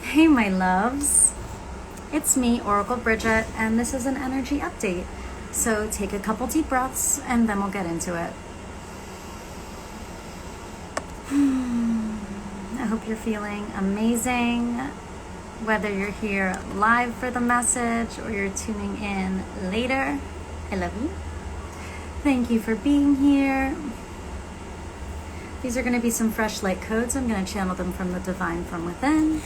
Hey my loves, it's me, Oracle Brigette, and this is an energy update. So take a couple deep breaths and then we'll get into it. I hope you're feeling amazing, whether you're here live for the message or you're tuning in later. I love you. Thank you for being here. These are going to be some fresh light codes. I'm going to channel them from the divine from within.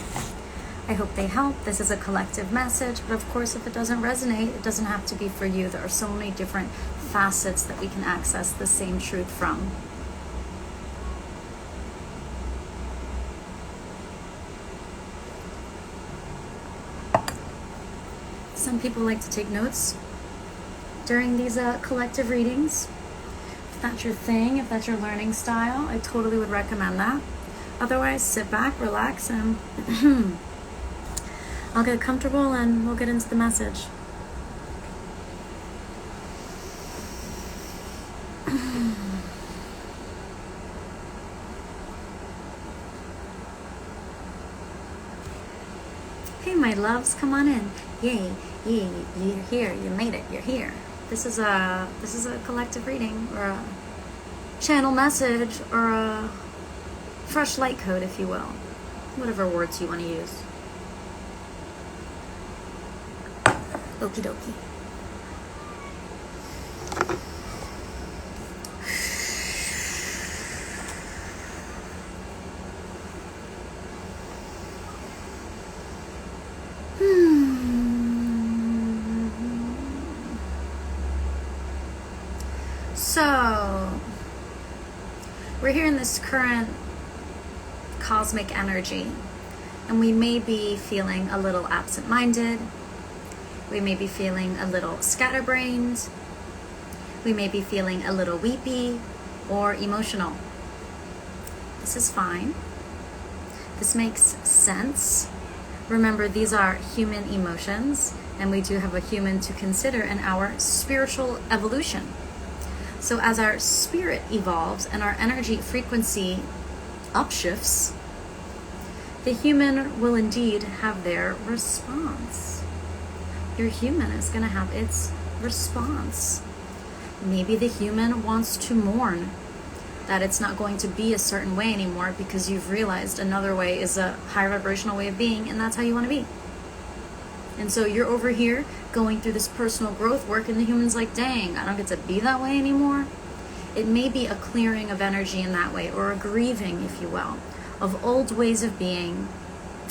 I hope they help. This is a collective message, but of course, if it doesn't resonate, it doesn't have to be for you. There are so many different facets that we can access the same truth from. Some people like to take notes during these collective readings. If that's your thing, if that's your learning style, I totally would recommend that. Otherwise, sit back, relax, and I'll get comfortable and we'll get into the message. Hey, my loves, come on in. Yay, you're here. You made it. You're here. This is a collective reading, or a channel message, or a fresh light code, if you will. Whatever words you want to use. Okie dokie. So, we're here in this current cosmic energy, and we may be feeling a little absent-minded. We may be feeling a little scatterbrained. We may be feeling a little weepy or emotional. This is fine. This makes sense. Remember, these are human emotions, and we do have a human to consider in our spiritual evolution. So as our spirit evolves and our energy frequency upshifts, the human will indeed have their response. Your human is going to have its response. Maybe the human wants to mourn that it's not going to be a certain way anymore because you've realized another way is a higher vibrational way of being, and that's how you want to be. And so you're over here going through this personal growth work, and the human's like, dang, I don't get to be that way anymore. It may be a clearing of energy in that way, or a grieving, if you will, of old ways of being.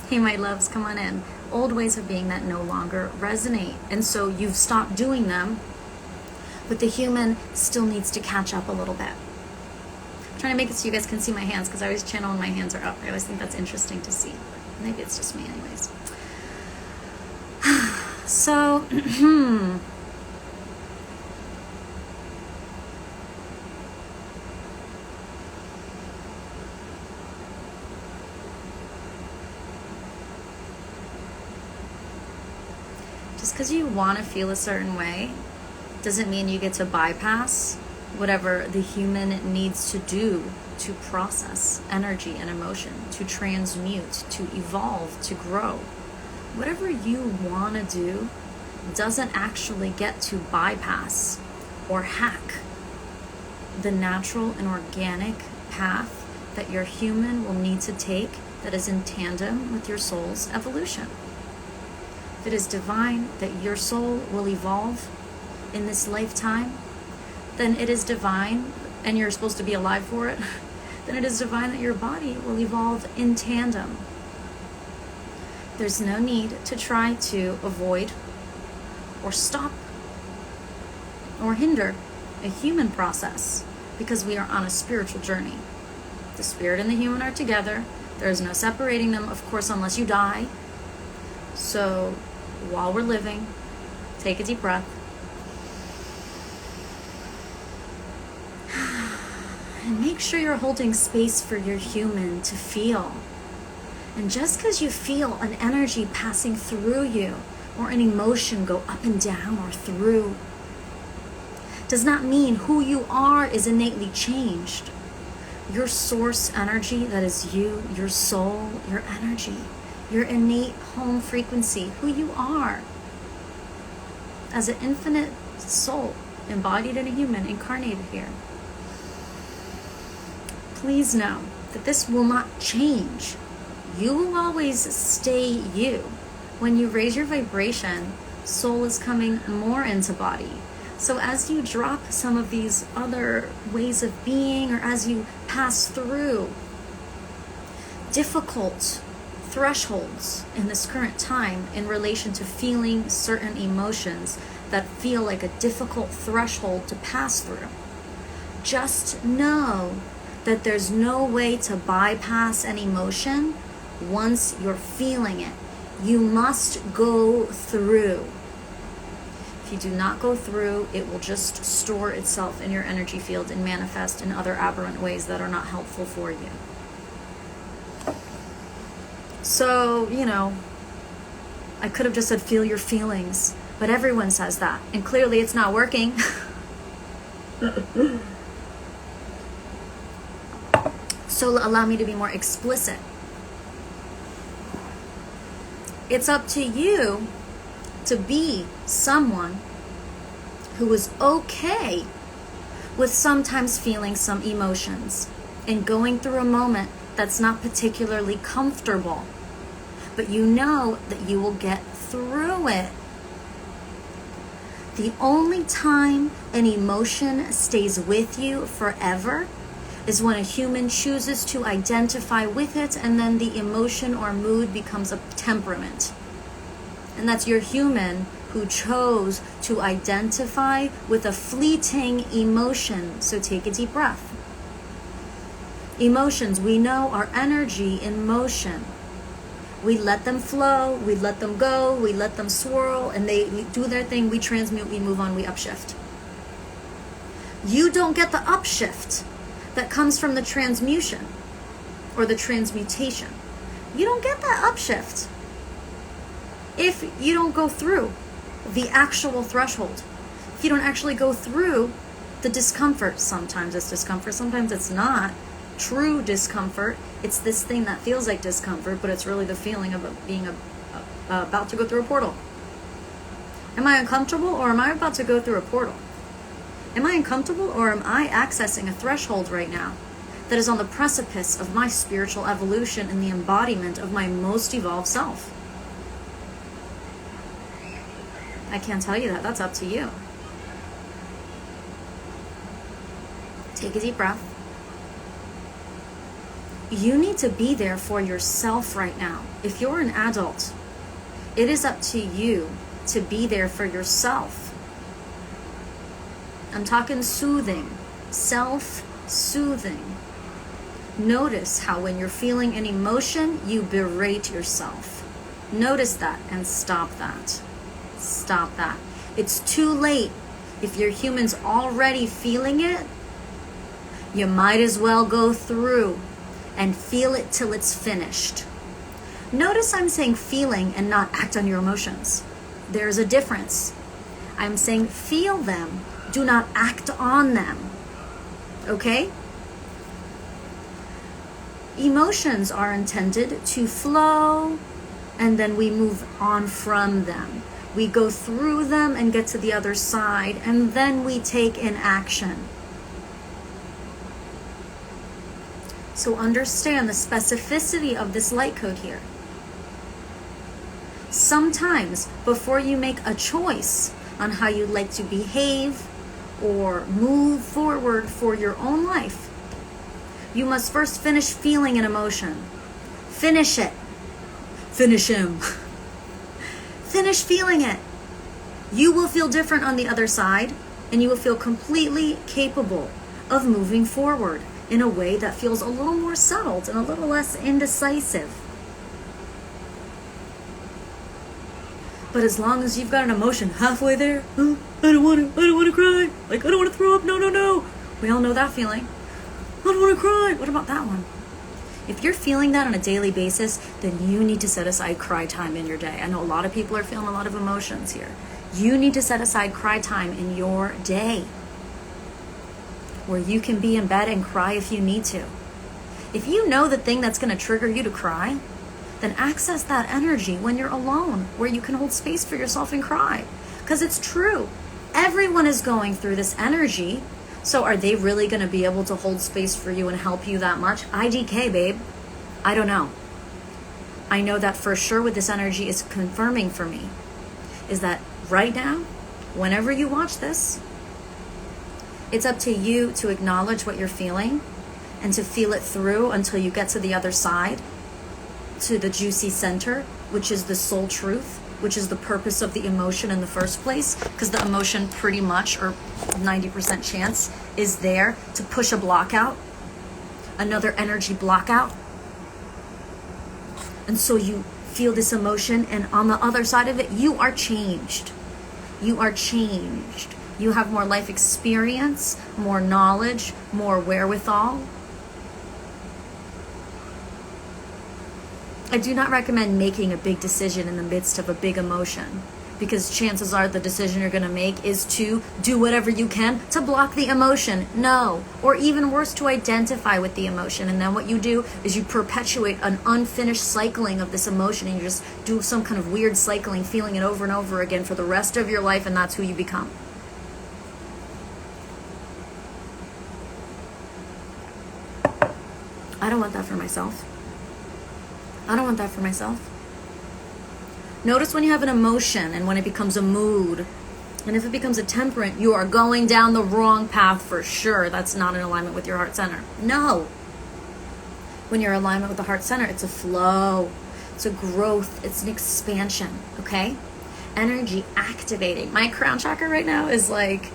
Hey, my loves, come on in. Old ways of being that no longer resonate. And so you've stopped doing them, but the human still needs to catch up a little bit. I'm trying to make it so you guys can see my hands, because I always channel when my hands are up. I always think that's interesting to see. Maybe it's just me anyways. So, just because you want to feel a certain way doesn't mean you get to bypass whatever the human needs to do to process energy and emotion, to transmute, to evolve, to grow. Whatever you want to do doesn't actually get to bypass or hack the natural and organic path that your human will need to take that is in tandem with your soul's evolution. If it is divine that your soul will evolve in this lifetime, then it is divine, and you're supposed to be alive for it, then it is divine that your body will evolve in tandem. There's no need to try to avoid or stop or hinder a human process, because we are on a spiritual journey. The spirit and the human are together. There is no separating them, of course, unless you die. So while we're living, take a deep breath. And make sure you're holding space for your human to feel. And just because you feel an energy passing through you, or an emotion go up and down or through, does not mean who you are is innately changed. Your source energy, that is you, your soul, your energy, your innate home frequency, who you are as an infinite soul, embodied in a human, incarnated here. Please know that this will not change. You will always stay you. When you raise your vibration, soul is coming more into body. So as you drop some of these other ways of being, or as you pass through difficult thresholds in this current time in relation to feeling certain emotions that feel like a difficult threshold to pass through, just know that there's no way to bypass an emotion once you're feeling it. You must go through. If you do not go through, it will just store itself in your energy field and manifest in other aberrant ways that are not helpful for you. So, I could have just said feel your feelings, but everyone says that, and clearly it's not working. So allow me to be more explicit. It's up to you to be someone who is okay with sometimes feeling some emotions and going through a moment that's not particularly comfortable, but you know that you will get through it. The only time an emotion stays with you forever is when a human chooses to identify with it, and then the emotion or mood becomes a temperament. And that's your human who chose to identify with a fleeting emotion. So take a deep breath. Emotions, we know, are energy in motion. We let them flow, we let them go, we let them swirl, and they do their thing. We transmute, we move on, we upshift. You don't get the upshift that comes from the transmutation or the transmutation. You don't get that upshift if you don't go through the actual threshold. If you don't actually go through the discomfort. Sometimes it's discomfort, sometimes it's not true discomfort. It's this thing that feels like discomfort, but it's really the feeling of being about to go through a portal. Am I uncomfortable, or am I about to go through a portal? Am I uncomfortable, or am I accessing a threshold right now that is on the precipice of my spiritual evolution and the embodiment of my most evolved self? I can't tell you that. That's up to you. Take a deep breath. You need to be there for yourself right now. If you're an adult, it is up to you to be there for yourself. I'm talking soothing, self-soothing. Notice how when you're feeling an emotion, you berate yourself. Notice that and stop that. Stop that. It's too late. If your human's already feeling it, you might as well go through and feel it till it's finished. Notice I'm saying feeling and not act on your emotions. There's a difference. I'm saying feel them, do not act on them. Okay? Emotions are intended to flow, and then we move on from them. We go through them and get to the other side, and then we take an action. So understand the specificity of this light code here. Sometimes, before you make a choice on how you'd like to behave or move forward for your own life, you must first finish feeling an emotion. Finish it. Finish him. Finish feeling it. You will feel different on the other side, and you will feel completely capable of moving forward in a way that feels a little more settled and a little less indecisive. But as long as you've got an emotion halfway there, I don't want to cry. Like, I don't want to throw up. No. We all know that feeling. I don't want to cry. What about that one? If you're feeling that on a daily basis, then you need to set aside cry time in your day. I know a lot of people are feeling a lot of emotions here. You need to set aside cry time in your day, where you can be in bed and cry if you need to. If you know the thing that's going to trigger you to cry, then access that energy when you're alone, where you can hold space for yourself and cry. Because it's true. Everyone is going through this energy. So are they really going to be able to hold space for you and help you that much? IDK, babe. I don't know. I know that for sure what this energy is confirming for me is that right now, whenever you watch this, it's up to you to acknowledge what you're feeling and to feel it through until you get to the other side, to the juicy center, which is the soul truth, which is the purpose of the emotion in the first place, because the emotion pretty much, or 90% chance, is there to push a block out, another energy block out. And so you feel this emotion, and on the other side of it, you are changed. You are changed. You have more life experience, more knowledge, more wherewithal. I do not recommend making a big decision in the midst of a big emotion, because chances are the decision you're going to make is to do whatever you can to block the emotion. No. Or even worse, to identify with the emotion. And then what you do is you perpetuate an unfinished cycling of this emotion, and you just do some kind of weird cycling, feeling it over and over again for the rest of your life, and that's who you become. I don't want that for myself. I don't want that for myself. Notice when you have an emotion and when it becomes a mood, and if it becomes a temperament, you are going down the wrong path for sure. That's not in alignment with your heart center. No. When you're in alignment with the heart center, it's a flow. It's a growth. It's an expansion. Okay? Energy activating. My crown chakra right now is like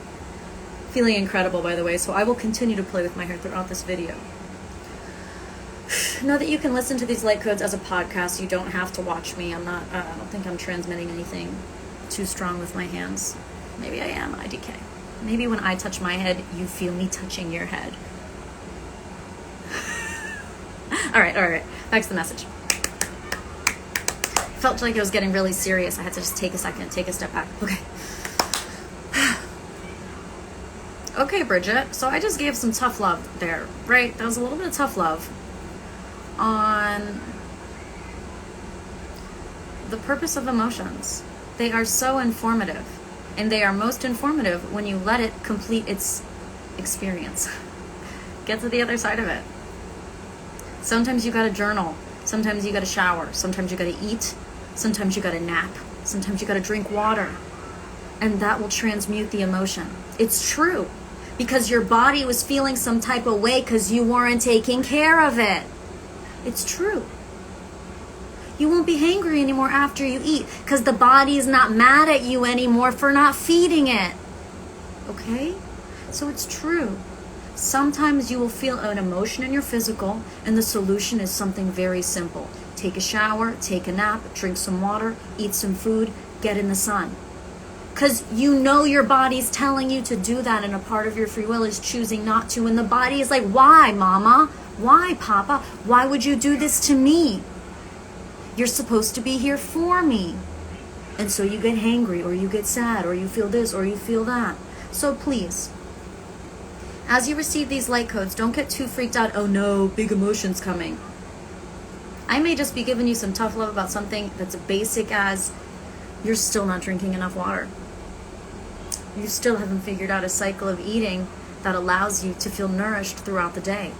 feeling incredible, by the way. So I will continue to play with my hair throughout this video. Know that you can listen to these light codes as a podcast. You don't have to watch me. I don't think I'm transmitting anything too strong with my hands. Maybe I am, IDK. Maybe when I touch my head, you feel me touching your head. All right. Back to the message. Felt like it was getting really serious. I had to just take a second, take a step back. Okay. Okay, Bridget. So I just gave some tough love there, right? That was a little bit of tough love on the purpose of emotions. They are so informative, and they are most informative when you let it complete its experience. Get to the other side of it. Sometimes you gotta journal, sometimes you gotta shower, sometimes you gotta eat, sometimes you gotta nap, sometimes you gotta drink water, and that will transmute the emotion. It's true, because your body was feeling some type of way because you weren't taking care of it. It's true. You won't be hangry anymore after you eat because the body is not mad at you anymore for not feeding it. Okay? So it's true. Sometimes you will feel an emotion in your physical, and the solution is something very simple. Take a shower, take a nap, drink some water, eat some food, get in the sun. Because you know your body's telling you to do that, and a part of your free will is choosing not to. And the body is like, why, mama? Why, papa? Why would you do this to me? You're supposed to be here for me. And so you get hangry, or you get sad, or you feel this, or you feel that. So please, as you receive these light codes, don't get too freaked out. Oh no, big emotions coming. I may just be giving you some tough love about something that's basic as you're still not drinking enough water. You still haven't figured out a cycle of eating that allows you to feel nourished throughout the day.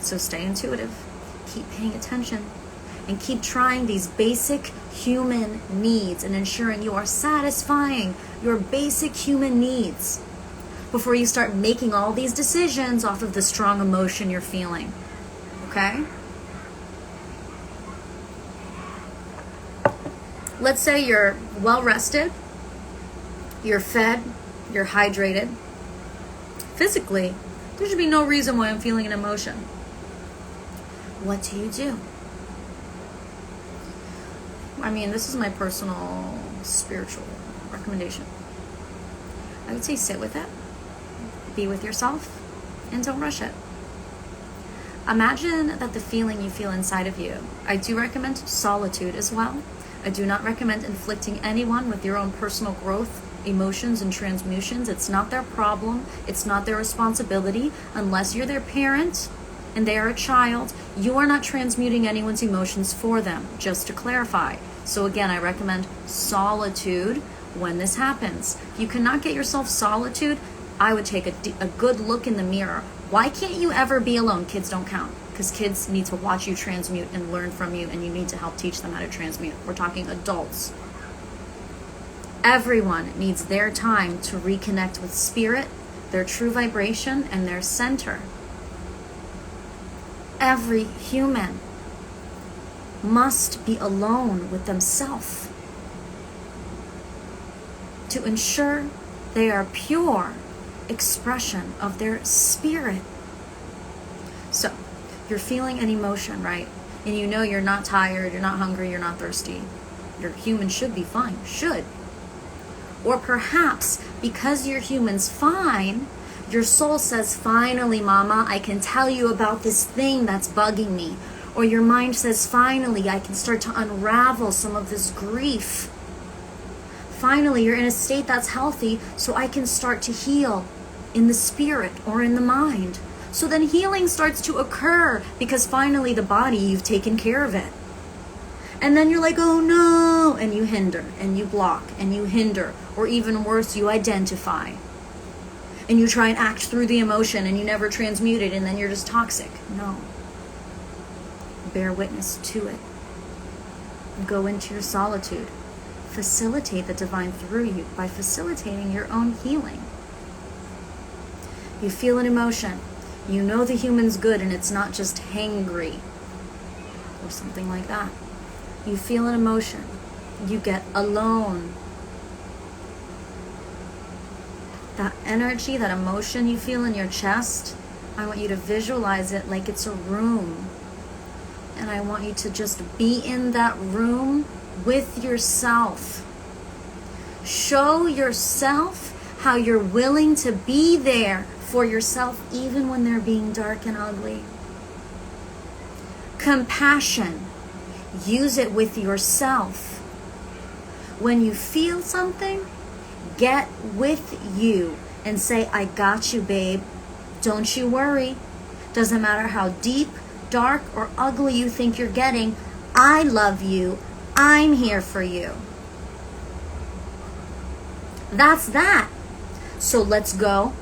So stay intuitive, keep paying attention, and keep trying these basic human needs and ensuring you are satisfying your basic human needs before you start making all these decisions off of the strong emotion you're feeling. Okay? Let's say you're well rested, you're fed, you're hydrated. Physically, there should be no reason why I'm feeling an emotion. What do? I mean, this is my personal spiritual recommendation. I would say sit with it, be with yourself, and don't rush it. Imagine that the feeling you feel inside of you. I do recommend solitude as well. I do not recommend inflicting anyone with your own personal growth, emotions, and transmutions. It's not their problem. It's not their responsibility. Unless you're their parent, and they are a child, you are not transmuting anyone's emotions for them, just to clarify. So again, I recommend solitude when this happens. If you cannot get yourself solitude, I would take a good look in the mirror. Why can't you ever be alone? Kids don't count, because kids need to watch you transmute and learn from you, and you need to help teach them how to transmute. We're talking adults. Everyone needs their time to reconnect with spirit, their true vibration, and their center. Every human must be alone with themselves to ensure they are pure expression of their spirit. So, you're feeling an emotion, right? And you know you're not tired, you're not hungry, you're not thirsty. Your human should be fine, should. Or perhaps because your human's fine, your soul says, finally, mama, I can tell you about this thing that's bugging me. Or your mind says, finally, I can start to unravel some of this grief. Finally, you're in a state that's healthy, so I can start to heal in the spirit or in the mind. So then healing starts to occur because finally the body, you've taken care of it. And then you're like, oh no, and you hinder, and you block, and you hinder, or even worse, you identify. And you try and act through the emotion, and you never transmute it, and then you're just toxic. No. Bear witness to it. Go into your solitude. Facilitate the divine through you by facilitating your own healing. You feel an emotion. You know the human's good, and it's not just hangry or something like that. You feel an emotion. You get alone. That energy, that emotion you feel in your chest, I want you to visualize it like it's a room. And I want you to just be in that room with yourself. Show yourself how you're willing to be there for yourself even when they're being dark and ugly. Compassion. Use it with yourself. When you feel something, get with you and say, I got you, babe. Don't you worry. Doesn't matter how deep, dark, or ugly you think you're getting. I love you. I'm here for you. That's that. So let's go.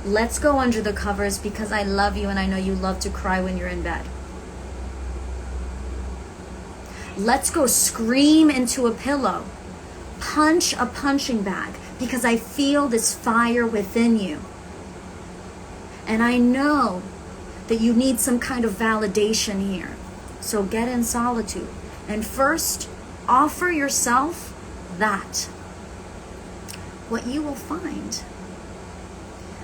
Let's go under the covers because I love you and I know you love to cry when you're in bed. Let's go scream into a pillow. Punch a punching bag because I feel this fire within you. And I know that you need some kind of validation here. So get in solitude. And first, offer yourself that. What you will find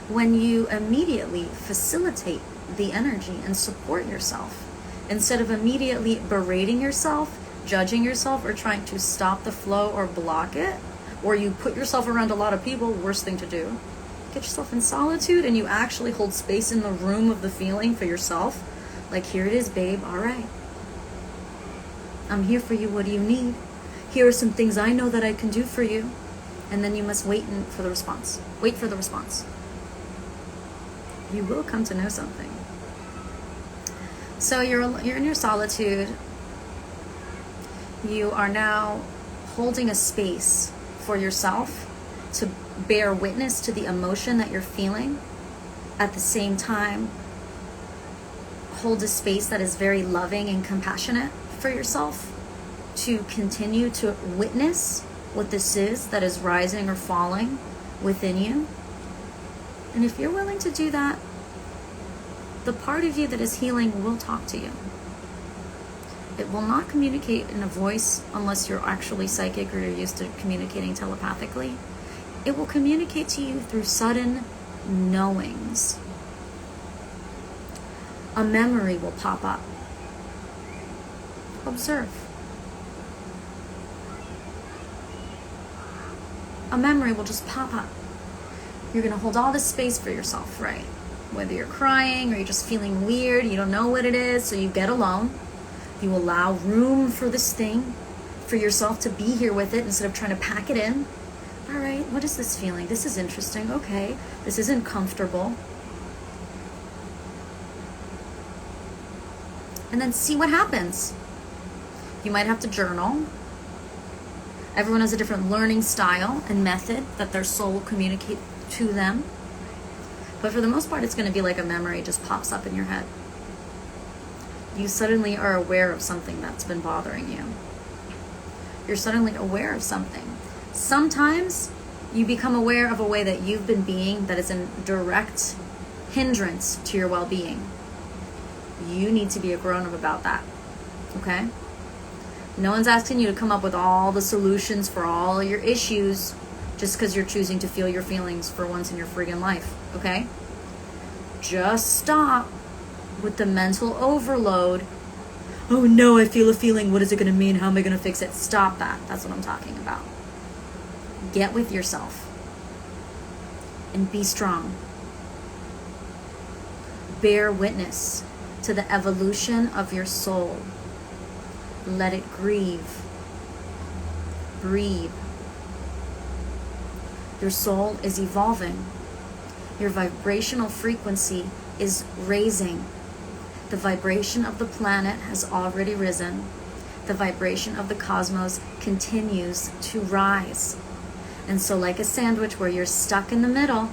when you immediately facilitate the energy and support yourself, instead of immediately berating yourself, judging yourself, or trying to stop the flow or block it, or you put yourself around a lot of people, worst thing to do. Get yourself in solitude and you actually hold space in the room of the feeling for yourself. Like, here it is, babe, all right. I'm here for you, what do you need? Here are some things I know that I can do for you. And then you must wait for the response. Wait for the response. You will come to know something. So you're in your solitude. You are now holding a space for yourself to bear witness to the emotion that you're feeling. At the same time, hold a space that is very loving and compassionate for yourself to continue to witness what this is that is rising or falling within you. And if you're willing to do that, the part of you that is healing will talk to you. It will not communicate in a voice unless you're actually psychic or you're used to communicating telepathically. It will communicate to you through sudden knowings. A memory will pop up. Observe. A memory will just pop up. You're going to hold all this space for yourself, right? Whether you're crying or you're just feeling weird, you don't know what it is, so you get alone. You allow room for this thing, for yourself to be here with it instead of trying to pack it in. All right, what is this feeling? This is interesting. Okay, this isn't comfortable. and then see what happens. You might have to journal. Everyone has a different learning style and method that their soul will communicate to them. But for the most part, it's going to be like a memory just pops up in your head. You suddenly are aware of something that's been bothering you. You're suddenly aware of something. Sometimes you become aware of a way that you've been being that is in direct hindrance to your well-being. You need to be a grown-up about that. Okay? No one's asking you to come up with all the solutions for all your issues just because you're choosing to feel your feelings for once in your friggin' life. Okay? Just stop with the mental overload. Oh no, I feel a feeling. What is it going to mean? How am I going to fix it? Stop that. That's what I'm talking about. Get with yourself and be strong. Bear witness to the evolution of your soul. Let it grieve. Breathe. Your soul is evolving. Your vibrational frequency is raising. The vibration of the planet has already risen. The vibration of the cosmos continues to rise. And so like a sandwich where you're stuck in the middle,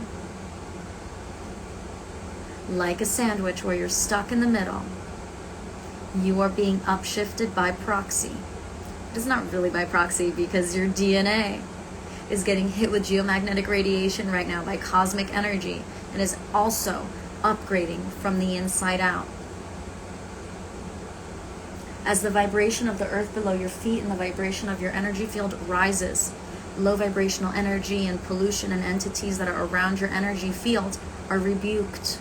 you are being upshifted by proxy. It's not really by proxy because your DNA is getting hit with geomagnetic radiation right now by cosmic energy and is also upgrading from the inside out. As the vibration of the earth below your feet and the vibration of your energy field rises, low vibrational energy and pollution and entities that are around your energy field are rebuked,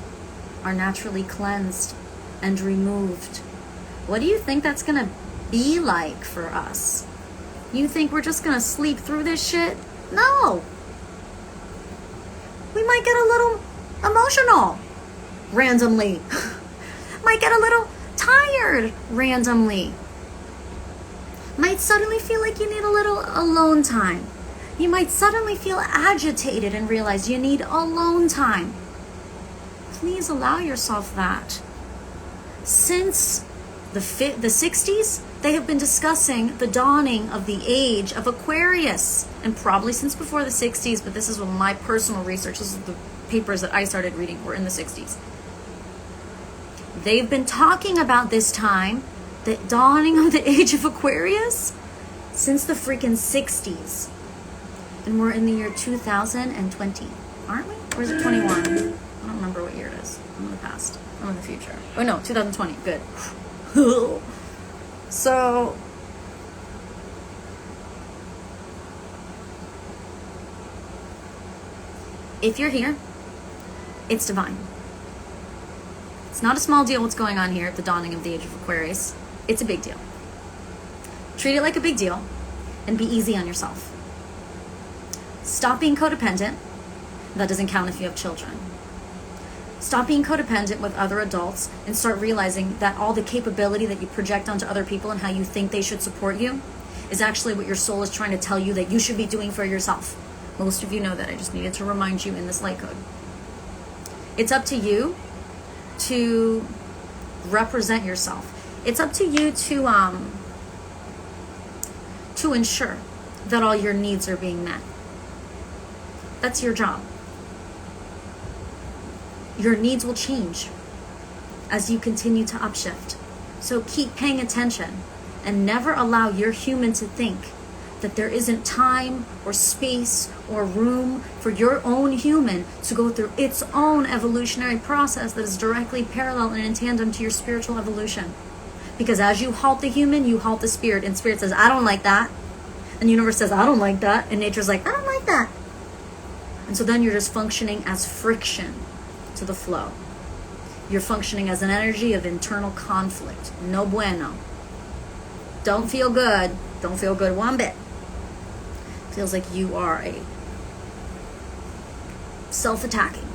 are naturally cleansed and removed. What do you think that's going to be like for us? You think we're just going to sleep through this shit? No. We might get a little emotional randomly. Might get a little tired randomly. Might suddenly feel like you need a little alone time. You might suddenly feel agitated and realize you need alone time. Please allow yourself that. Since the 60s, they have been discussing the dawning of the age of Aquarius, and probably since before the 60s, but this is what my personal research, this is the papers that I started reading were in the 60s. They've been talking about this time, the dawning of the age of Aquarius, since the freaking 60s. And we're in the year 2020, aren't we? Or is it 21? I don't remember what year it is. I'm in the past. I'm in the future. Oh no, 2020. Good. So, if you're here, it's divine. It's not a small deal what's going on here at the dawning of the age of Aquarius. It's a big deal. Treat it like a big deal and be easy on yourself. Stop being codependent. That doesn't count if you have children. Stop being codependent with other adults and start realizing that all the capability that you project onto other people and how you think they should support you is actually what your soul is trying to tell you that you should be doing for yourself. Most of you know that. I just needed to remind you in this light code. It's up to you to represent yourself. It's up to you to ensure that all your needs are being met. That's your job. Your needs will change as you continue to upshift. So keep paying attention and never allow your human to think that there isn't time or space or room for your own human to go through its own evolutionary process that is directly parallel and in tandem to your spiritual evolution. Because as you halt the human, you halt the spirit. And spirit says, I don't like that. And the universe says, I don't like that. And nature's like, I don't like that. And so then you're just functioning as friction to the flow. You're functioning as an energy of internal conflict. No bueno. Don't feel good. Don't feel good one bit. Feels like you are a self-attacking.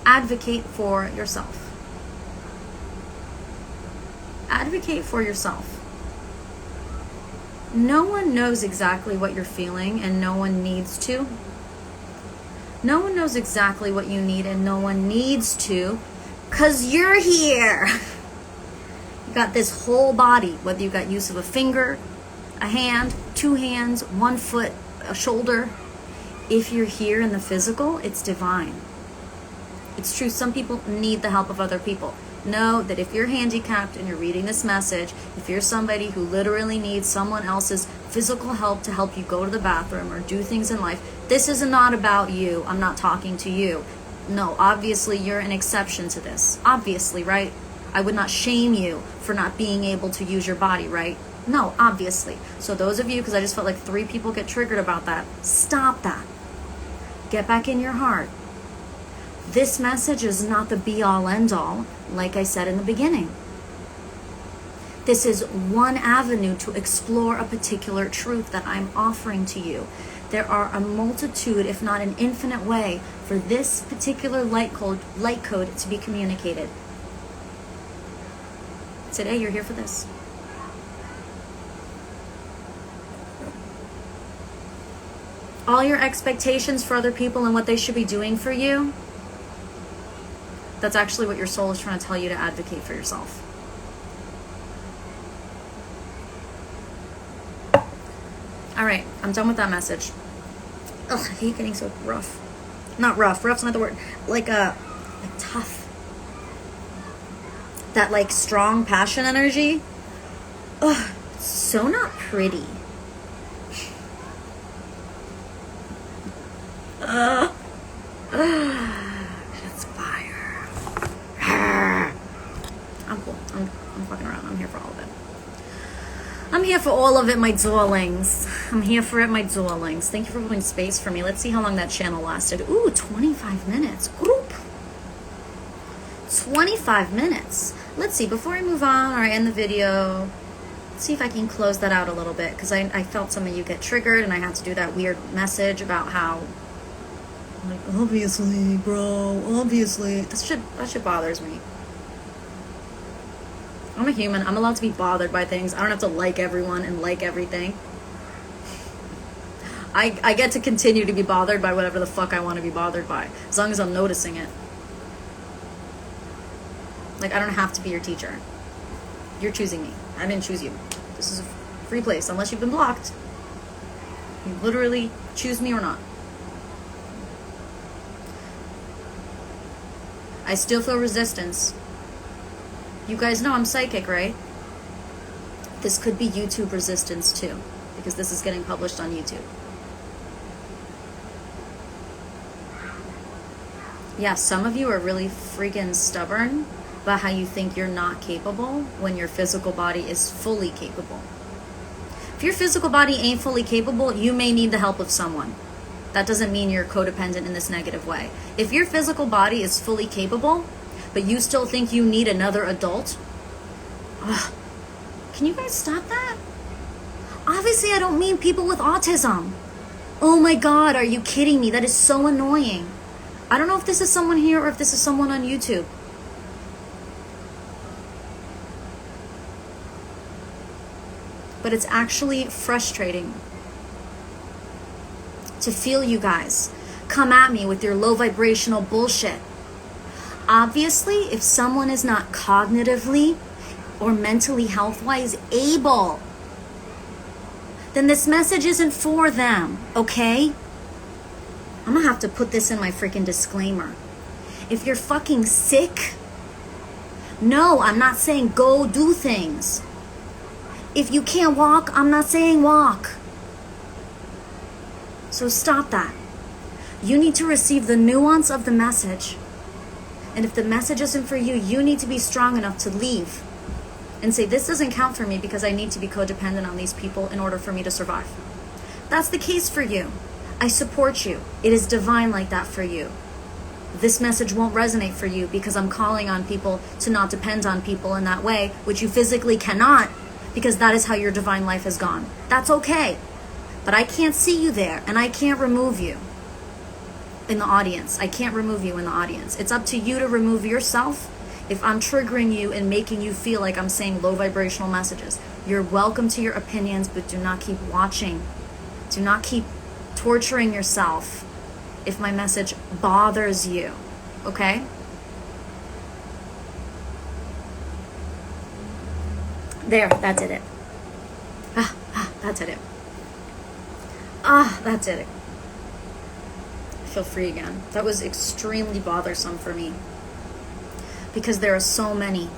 Advocate for yourself. Advocate for yourself. No one knows exactly what you're feeling, and no one needs to. No one knows exactly what you need, and no one needs to, because you're here. You got this whole body, whether you got use of a finger, a hand, 2 hands, 1 foot, a shoulder. If you're here in the physical, it's divine. It's true, some people need the help of other people. Know that if you're handicapped and you're reading this message, if you're somebody who literally needs someone else's physical help to help you go to the bathroom or do things in life, this is not about you. I'm not talking to you. No, obviously you're an exception to this. Obviously, right? I would not shame you for not being able to use your body, right? No, obviously. So those of you, because I just felt like 3 people get triggered about that, stop that. Get back in your heart. This message is not the be-all, end-all, like I said in the beginning. This is one avenue to explore a particular truth that I'm offering to you. There are a multitude, if not an infinite way, for this particular light code to be communicated. Today, you're here for this. All your expectations for other people and what they should be doing for you, that's actually what your soul is trying to tell you to advocate for yourself. All right, I'm done with that message. Ugh, I hate getting so rough. Not rough, rough's not the word. Like tough. That like strong passion energy. Ugh, it's so not pretty. It's fire. I'm cool. I'm fucking around. I'm here for all of it. I'm here for all of it, my darlings. I'm here for it, my darlings. Thank you for holding space for me. Let's see how long that channel lasted. Ooh, 25 minutes. Group. 25 minutes. Let's see, before I move on or I end the video, let's see if I can close that out a little bit, because I felt some of you get triggered and I had to do that weird message about how, like, obviously, bro, obviously. That shit bothers me. I'm a human. I'm allowed to be bothered by things. I don't have to like everyone and like everything. I get to continue to be bothered by whatever the fuck I want to be bothered by, as long as I'm noticing it. Like, I don't have to be your teacher. You're choosing me. I didn't choose you. This is a free place, unless you've been blocked. You literally choose me or not. I still feel resistance. You guys know I'm psychic, right? This could be YouTube resistance too, because this is getting published on YouTube. Yeah, some of you are really freaking stubborn about how you think you're not capable when your physical body is fully capable. If your physical body ain't fully capable, you may need the help of someone. That doesn't mean you're codependent in this negative way. If your physical body is fully capable, but you still think you need another adult, can you guys stop that? Obviously, I don't mean people with autism. Oh my God, are you kidding me? That is so annoying. I don't know if this is someone here or if this is someone on YouTube. But it's actually frustrating to feel you guys come at me with your low vibrational bullshit. Obviously, if someone is not cognitively or mentally health-wise able, then this message isn't for them, okay? I'm gonna have to put this in my freaking disclaimer. If you're fucking sick, no, I'm not saying go do things. If you can't walk, I'm not saying walk. So stop that. You need to receive the nuance of the message. And if the message isn't for you, you need to be strong enough to leave and say, this doesn't count for me because I need to be codependent on these people in order for me to survive. That's the case for you. I support you. It is divine like that for you. This message won't resonate for you because I'm calling on people to not depend on people in that way, which you physically cannot, because that is how your divine life has gone. That's okay. But I can't see you there, and I can't remove you in the audience. I can't remove you in the audience. It's up to you to remove yourself If I'm triggering you and making you feel like I'm saying low vibrational messages, you're welcome to your opinions, but do not keep watching. Do not keep torturing yourself if my message bothers you, okay? There, that did it. That did it. That did it. I feel free again. That was extremely bothersome for me, because there are so many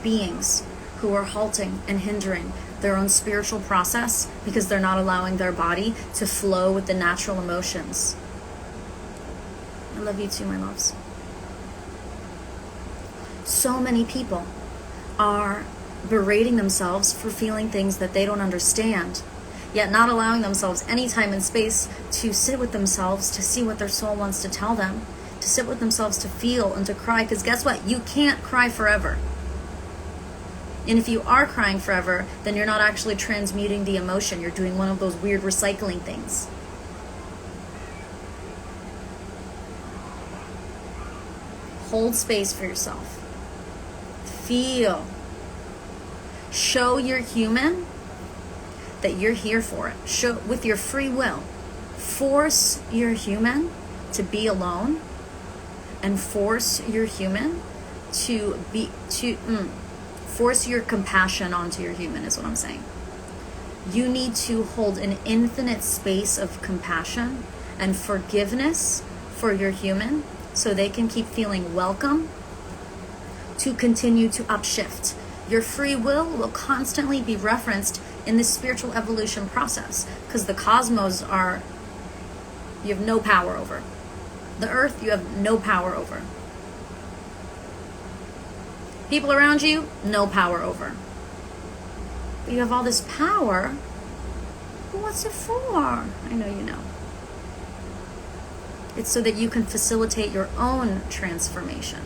beings who are halting and hindering their own spiritual process because they're not allowing their body to flow with the natural emotions. I love you too, my loves. So many people are berating themselves for feeling things that they don't understand, yet not allowing themselves any time and space to sit with themselves, to see what their soul wants to tell them, to sit with themselves, to feel and to cry. Because guess what? You can't cry forever. And if you are crying forever, then you're not actually transmuting the emotion. You're doing one of those weird recycling things. Hold space for yourself. Feel. Show you're human, that you're here for it. Show with your free will. Force your human to be alone, and force your human force your compassion onto your human is what I'm saying. You need to hold an infinite space of compassion and forgiveness for your human so they can keep feeling welcome to continue to upshift. Your free will constantly be referenced in this spiritual evolution process, because the cosmos you have no power over. The earth, you have no power over. People around you, no power over. But you have all this power. But what's it for? I know you know. It's so that you can facilitate your own transformation.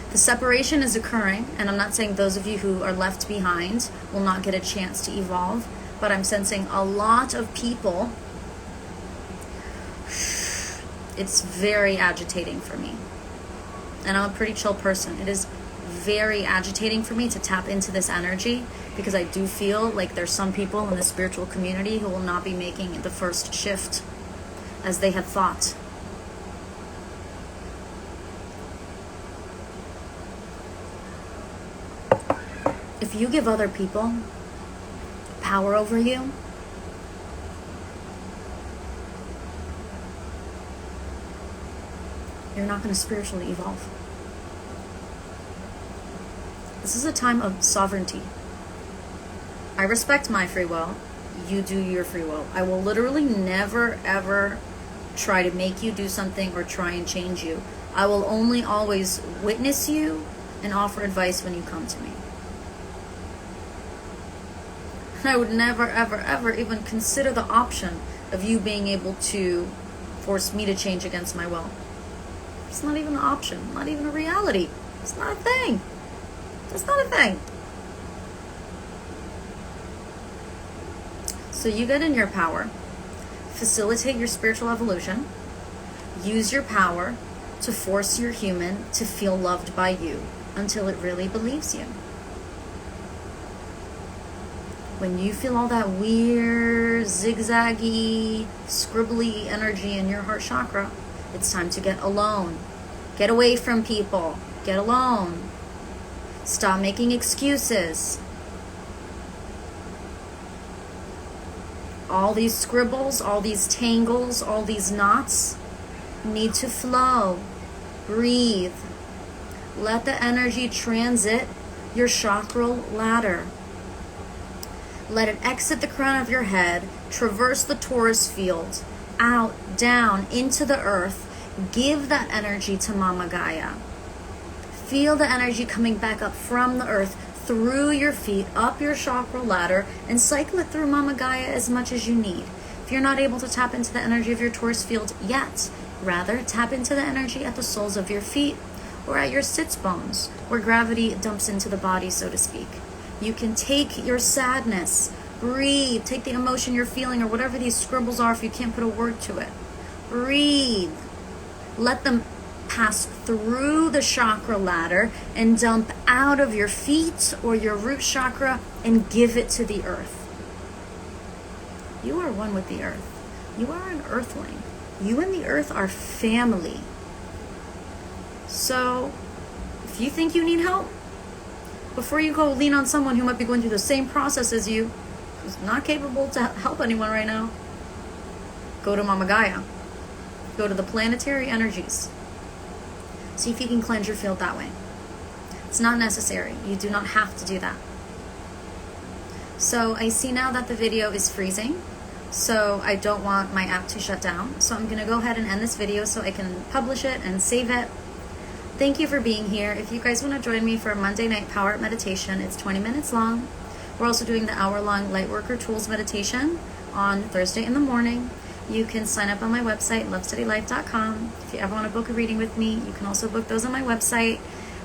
The separation is occurring, and I'm not saying those of you who are left behind will not get a chance to evolve, but I'm sensing a lot of people, it's very agitating for me. And I'm a pretty chill person. It is very agitating for me to tap into this energy, because I do feel like there's some people in the spiritual community who will not be making the first shift as they had thought. If you give other people power over you, you're not going to spiritually evolve. This is a time of sovereignty. I respect my free will. You do your free will. I will literally never, ever try to make you do something or try and change you. I will only always witness you and offer advice when you come to me. I would never, ever, ever even consider the option of you being able to force me to change against my will. It's not even an option, not even a reality. It's not a thing. It's not a thing. So you get in your power, facilitate your spiritual evolution, use your power to force your human to feel loved by you until it really believes you. When you feel all that weird, zigzaggy, scribbly energy in your heart chakra, it's time to get alone. Get away from people. Get alone. Stop making excuses. All these scribbles, all these tangles, all these knots need to flow. Breathe. Let the energy transit your chakral ladder. Let it exit the crown of your head, traverse the torus field, out, down, into the earth. Give that energy to Mama Gaia. Feel the energy coming back up from the earth, through your feet, up your chakra ladder, and cycle it through Mama Gaia as much as you need. If you're not able to tap into the energy of your torus field yet, rather tap into the energy at the soles of your feet or at your sits bones, where gravity dumps into the body, so to speak. You can take your sadness Breathe. Take the emotion you're feeling or whatever these scribbles are if you can't put a word to it. Breathe. Let them pass through the chakra ladder and dump out of your feet or your root chakra and give it to the earth. You are one with the earth. You are an earthling. You and the earth are family. So if you think you need help, before you go lean on someone who might be going through the same process as you, who's not capable to help anyone right now, go to Mama Gaia. Go to the planetary energies. See if you can cleanse your field that way. It's not necessary. You do not have to do that. So I see now that the video is freezing. So I don't want my app to shut down. So I'm going to go ahead and end this video so I can publish it and save it. Thank you for being here. If you guys want to join me for a Monday night power meditation, it's 20 minutes long. We're also doing the hour-long Lightworker Tools meditation on Thursday in the morning. You can sign up on my website, lovesteadylife.com. If you ever want to book a reading with me, you can also book those on my website.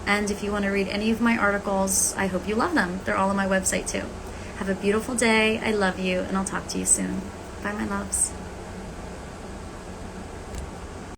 And if you want to read any of my articles, I hope you love them. They're all on my website too. Have a beautiful day. I love you, and I'll talk to you soon. Bye, my loves.